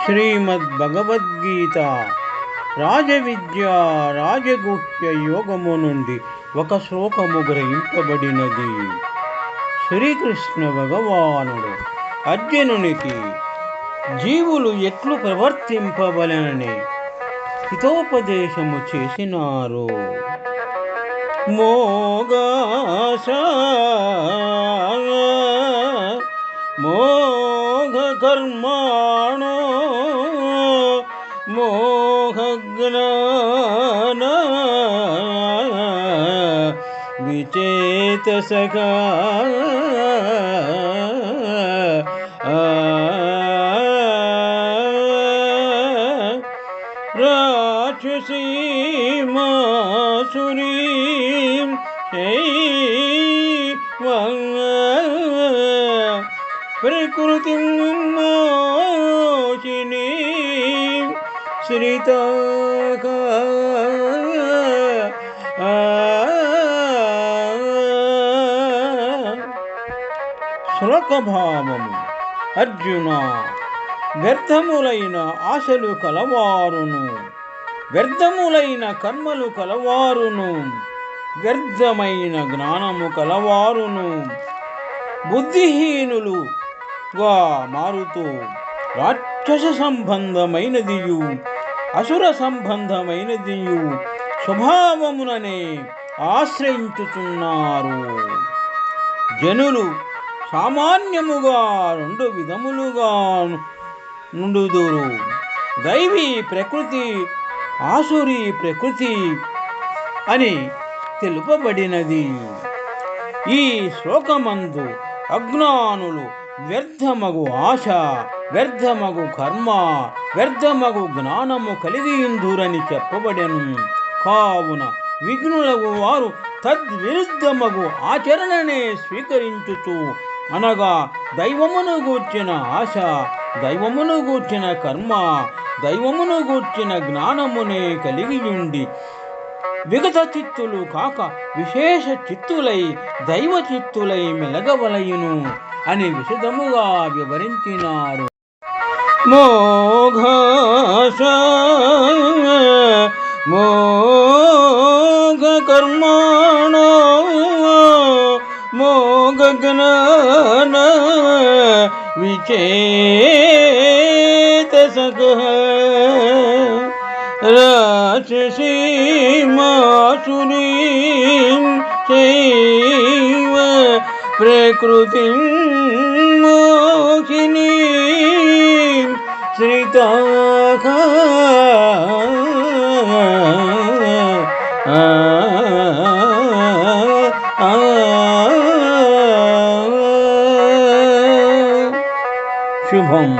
శ్రీమద్భగవద్గీత రాజవిద్య రాజగుహ్య యోగము నుండి ఒక శ్లోకము గ్రహింపబడినది. శ్రీకృష్ణ భగవానుడు అర్జునునికి జీవులు ఎట్లు ప్రవర్తింపవలెనని హితోపదేశము చేసినారు. మోఘ కర్మాణో మోహజ్ఞాన విచేతసగా రాక్షసీమాసురీం ప్రకృతిం మోహినీం శ్రితాః శ్లోకభావము. అర్జున, వ్యర్థములైన ఆశలు కలవారును, వ్యర్థములైన కర్మలు కలవారును, వ్యర్థమైన జ్ఞానము కలవారును బుద్ధిహీనులుగా మారుతూ రాక్షస సంబంధమైనదియు అసుర సంబంధమైనదియు స్వభావముననే ఆశ్రయించుతున్నారు. జనులు సామాన్యముగా రెండు విధములుగా నుండుదురు. దైవీ ప్రకృతి, ఆసురీ ప్రకృతి అని తెలుపబడినది. ఈ శ్లోకమందు అజ్ఞానులు వ్యర్థమగు ఆశ, వ్యర్థమగు కర్మ, వ్యర్థమగు జ్ఞానము కలిగియుందురని చెప్పబడెను. కావున విఘ్నులకు వారు తద్విరుద్ధమగు ఆచరణనే స్వీకరించుచు, అనగా దైవమును గూర్చిన ఆశ, దైవమును గూర్చిన కర్మ, దైవమును గూర్చిన జ్ఞానమునే కలిగియుండి విగత చిత్తులు కాక విశేష చిత్తులై దైవ చిత్తులై మెలగవలయును అని విశదముగా వివరించినారు. మోఘ కర్మాణో మోఘ జ్ఞాన విచేతసగః రాక్షసీమాసురీం చైవ ప్రకృతిం మోహినీం శ్రితాః శుభం.